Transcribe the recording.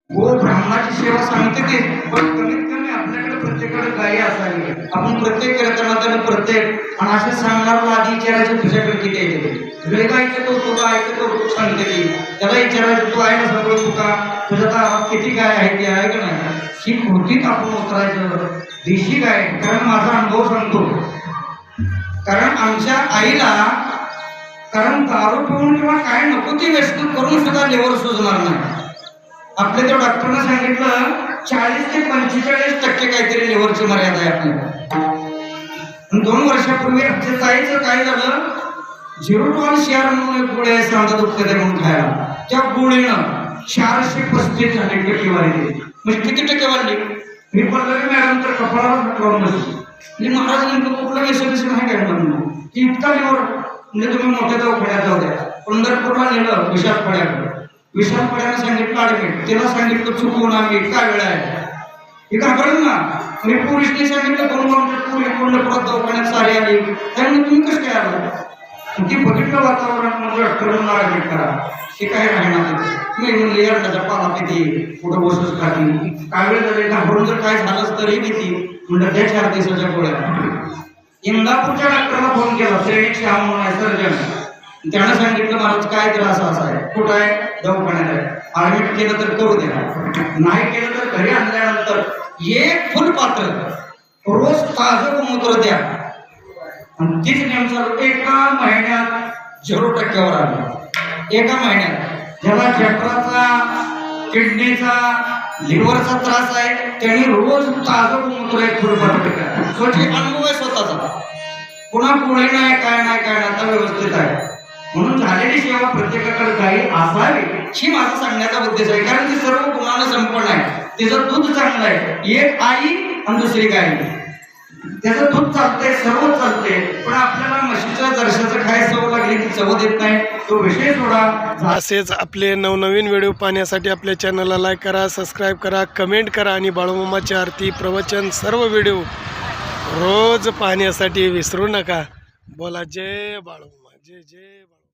हो, ब्राह्मणाची सेवा सांगते ते, पण कमीत कमी आपल्याकडे प्रत्येकाकडे गायी असावी. आपण प्रत्येक कीर्तनात प्रत्येक आणि असं सांगणार आधी विचारायचं तुझ्याकडे किती आहे ते गायचं कौतुक गायचं कौतुक सांगते ती. त्याला विचारायचं तू आहे ना सगळं तुका तुझ्या दारात किती गाय आहे ते आहे का नाही. ही कृतीत आपण उतरायचं देशी गाय. कारण माझा अनुभव सांगतो, कारण आमच्या आईला कारण दारू पिऊन किंवा काय नको ती व्यस्त करून सुद्धा लेवर सुजणार नाही. आपल्या त्या डॉक्टरने सांगितलं 40 ते 45% काहीतरी लिव्हरची मर्यादा आहे आपल्याला. 2 वर्षापूर्वी आमच्या ताईचं काय झालं, 0 शेअर म्हणून एक गोळी आहे सांगा दुखते म्हणून खायला, त्या गोळीनं 435 झाले टक्केवारी दिली. म्हणजे किती टक्के वाढली. मी पडलं मॅडम तर कपाळावर लावून बसली. म्हणजे महाराज नेमकं कुठलं व्यसन आहे काय म्हणून की इतका लिव्हर. म्हणजे तुम्ही मोठ्या दवाखान्यात जाऊ द्या. पंढरपूरला नेलं विशालपाड्याकडे. विशालपाड्यानं सांगितलं ऍडमिट. त्याला सांगितलं चुकवून आम्ही काय वेळ आहे हे घाबरलं ना. मी पोलिसने सांगितलं पंढरपुरात दवाखान्यात सारे आली. त्यामुळे तुम्ही कसं काय आलं. ती बघितलं वातावरण म्हणजे डॉक्टरांना ऍडमिट करा. हे काय राहणार मी म्हणले याचा पाला किती कुठं बसूच खाती काय वेळ झाले घाबरून जर काय झालंच तरी किती म्हणलं त्या 4 दिवसाच्या गोळ्या. इंदापूरच्या डॉक्टरला फोन केला, श्रेणीक श्याम म्हणून आहे सर्जन. त्यानं सांगितलं महाराज काय त्रास असा आहे. कुठं आहे दवाखान्यात आहे. ऍडमिट केलं तर करू द्या, नाही केलं तर घरी आणल्यानंतर एक फुल पात्र रोज ताजं मूत्र द्या. आणि तीच नियम चालू. एका महिन्यात 0% आला. एका महिन्यात ज्याला जठराचा किडनीचा लिव्हरचा त्रास आहे त्यांनी रोज ताजं मूत्र एक फुल पात्र स्वतः अनुभव आहे स्वतःचा. पुन्हा गोळी नाही काय नाही काय नाही आता व्यवस्थित आहे. म्हणून झालेली सेवा प्रत्येकाकडे गायी असावी ही माझा सांगण्याचा उद्देश आहे. कारण ती सर्व गुणानं संपन्न आहे. तिचं दूध चांगलं आहे. एक आई आणि दुसरी गाय. त्याचं दूध चालतंय सर्व चालतंय. पण आपल्याला म्हशीच्या जरशाचं खाय सवय लागली की चव देत नाही. तो विषय सोडा. असेच आपले नवनवीन व्हिडिओ पाहण्यासाठी आपल्या चॅनलला लाईक करा, सबस्क्राईब करा, कमेंट करा आणि बाळूमामाची आरती प्रवचन सर्व व्हिडिओ रोज पाहण्यासाठी विसरू नका. बोला जय बाळूमामा, जय जय बाळूमामा.